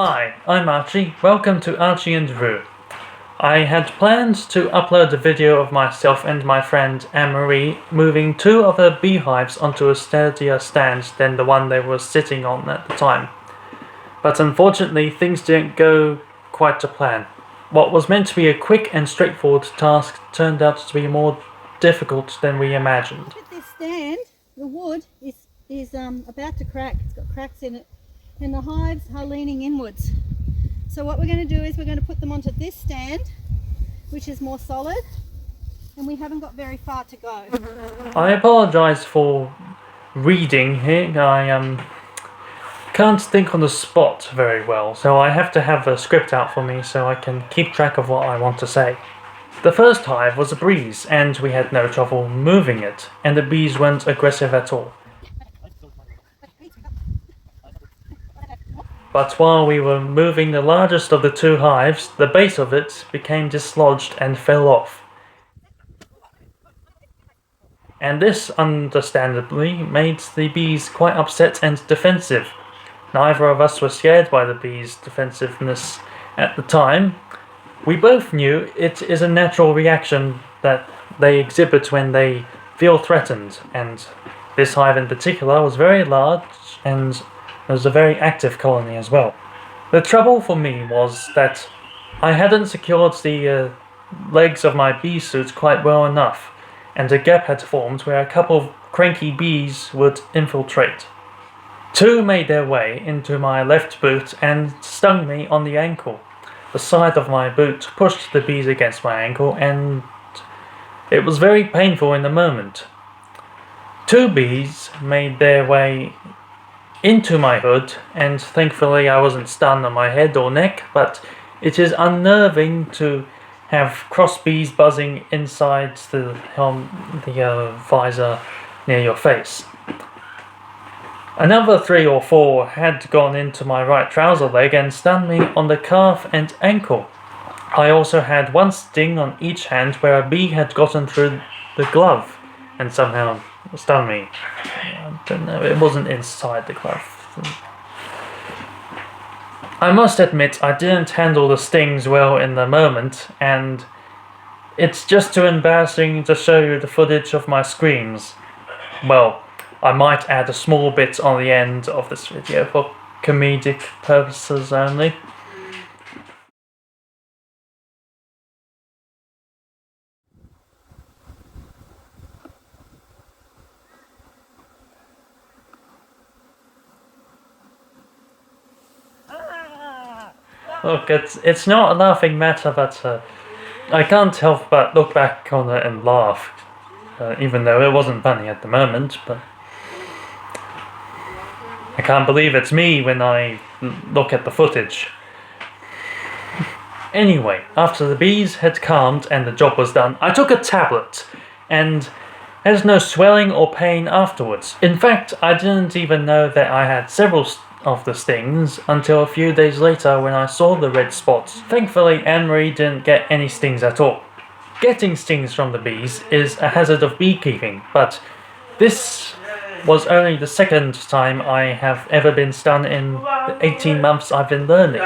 Hi, I'm Archie. Welcome to Archie and Drew. I had planned to upload a video of myself and my friend Anne-Marie moving two of her beehives onto a sturdier stand than the one they were sitting on at the time. But unfortunately, things didn't go quite to plan. What was meant to be a quick and straightforward task turned out to be more difficult than we imagined. Look at this stand. The wood is about to crack. It's got cracks in it, and the hives are leaning inwards. So what we're going to do is we're going to put them onto this stand, which is more solid, and we haven't got very far to go. I apologise for reading here. I can't think on the spot very well, so I have to have a script out for me so I can keep track of what I want to say. The first hive was a breeze, and we had no trouble moving it, and the bees weren't aggressive at all. But while we were moving the largest of the two hives, the base of it became dislodged and fell off. And this, understandably, made the bees quite upset and defensive. Neither of us were scared by the bees' defensiveness at the time. We both knew it is a natural reaction that they exhibit when they feel threatened, and this hive in particular was very large and it was a very active colony as well. The trouble for me was that I hadn't secured the legs of my bee suit quite well enough, and a gap had formed where a couple of cranky bees would infiltrate. Two made their way into my left boot and stung me on the ankle. The side of my boot pushed the bees against my ankle, and it was very painful in the moment. Two bees made their way into my hood, and thankfully I wasn't stung on my head or neck, but it is unnerving to have cross bees buzzing inside the visor near your face. Another 3 or 4 had gone into my right trouser leg and stung me on the calf and ankle. I also had one sting on each hand where a bee had gotten through the glove and somehow stung me. I don't know, it wasn't inside the glove. I must admit I didn't handle the stings well in the moment, and it's just too embarrassing to show you the footage of my screams. Well, I might add a small bit on the end of this video for comedic purposes only. Look, it's not a laughing matter, but I can't help but look back on it and laugh, even though it wasn't funny at the moment, but I can't believe it's me when I look at the footage. Anyway, after the bees had calmed and the job was done, I took a tablet and had no swelling or pain afterwards. In fact, I didn't even know that I had several of the stings until a few days later when I saw the red spots. Thankfully, Anne-Marie didn't get any stings at all. Getting stings from the bees is a hazard of beekeeping, but this was only the second time I have ever been stung in the 18 months I've been learning.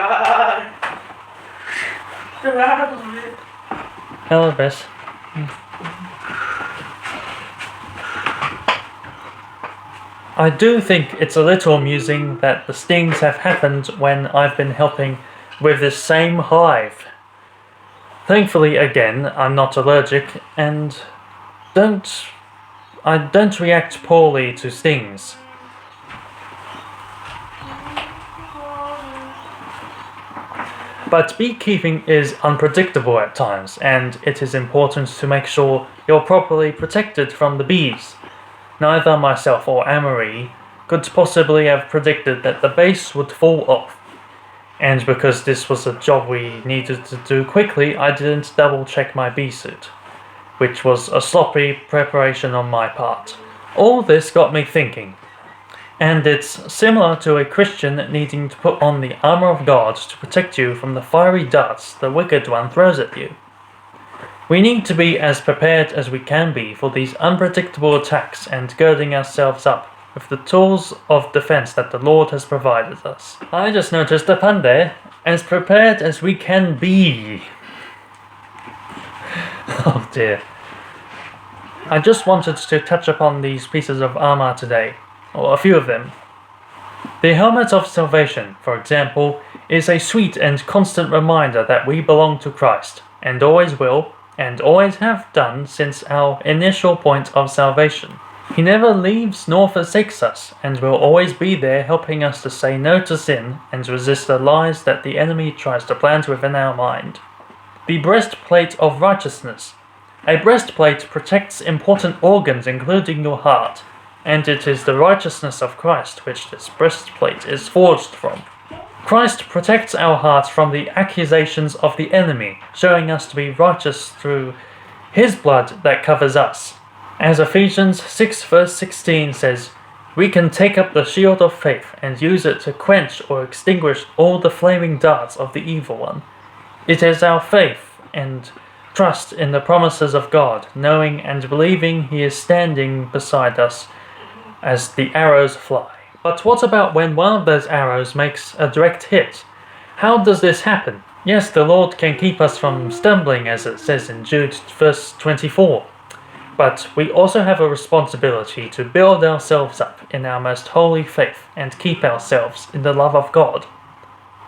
Hello, Bess. I do think it's a little amusing that the stings have happened when I've been helping with this same hive. Thankfully, again, I'm not allergic and I don't react poorly to stings. But beekeeping is unpredictable at times, and it is important to make sure you're properly protected from the bees. Neither myself or Anne-Marie could possibly have predicted that the base would fall off. And because this was a job we needed to do quickly, I didn't double check my bee suit, which was a sloppy preparation on my part. All this got me thinking, and it's similar to a Christian needing to put on the armour of God to protect you from the fiery darts the wicked one throws at you. We need to be as prepared as we can be for these unpredictable attacks and girding ourselves up with the tools of defense that the Lord has provided us. I just noticed a pun there. As prepared as we can be. Oh dear. I just wanted to touch upon these pieces of armor today, or a few of them. The helmet of salvation, for example, is a sweet and constant reminder that we belong to Christ, and always will, and always have done since our initial point of salvation. He never leaves nor forsakes us, and will always be there helping us to say no to sin and resist the lies that the enemy tries to plant within our mind. The breastplate of righteousness. A breastplate protects important organs including your heart, and it is the righteousness of Christ which this breastplate is forged from. Christ protects our hearts from the accusations of the enemy, showing us to be righteous through his blood that covers us. As Ephesians 6 verse 16 says, we can take up the shield of faith and use it to quench or extinguish all the flaming darts of the evil one. It is our faith and trust in the promises of God, knowing and believing he is standing beside us as the arrows fly. But what about when one of those arrows makes a direct hit? How does this happen? Yes, the Lord can keep us from stumbling, as it says in Jude verse 24. But we also have a responsibility to build ourselves up in our most holy faith and keep ourselves in the love of God.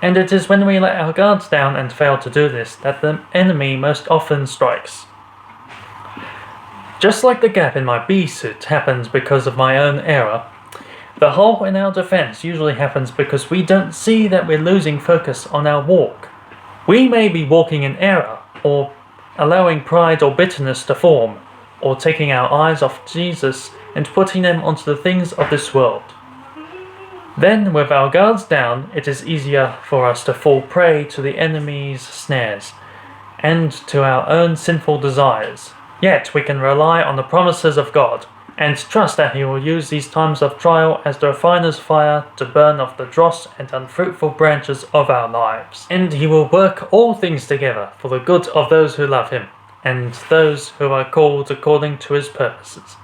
And it is when we let our guards down and fail to do this that the enemy most often strikes. Just like the gap in my bee suit happens because of my own error, the hole in our defense usually happens because we don't see that we're losing focus on our walk. We may be walking in error, or allowing pride or bitterness to form, or taking our eyes off Jesus and putting them onto the things of this world. Then, with our guards down, it is easier for us to fall prey to the enemy's snares and to our own sinful desires. Yet we can rely on the promises of God and trust that he will use these times of trial as the refiner's fire to burn off the dross and unfruitful branches of our lives. And he will work all things together for the good of those who love him and those who are called according to his purposes.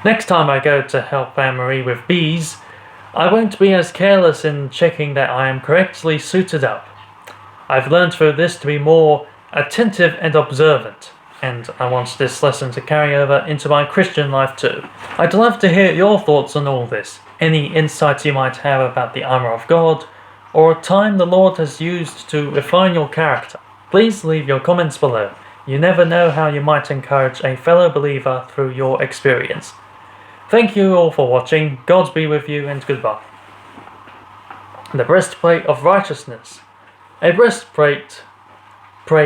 Next time I go to help Anne-Marie with bees, I won't be as careless in checking that I am correctly suited up. I've learned through this to be more attentive and observant, and I want this lesson to carry over into my Christian life too. I'd love to hear your thoughts on all this, any insights you might have about the Armour of God, or a time the Lord has used to refine your character. Please leave your comments below. You never know how you might encourage a fellow believer through your experience. Thank you all for watching. God be with you, and goodbye. The breastplate of righteousness. A breastplate... The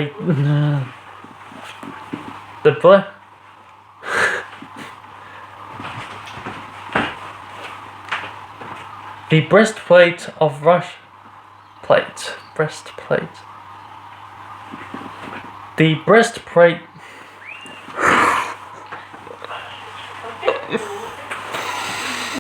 breastplate of breastplate. The breastplate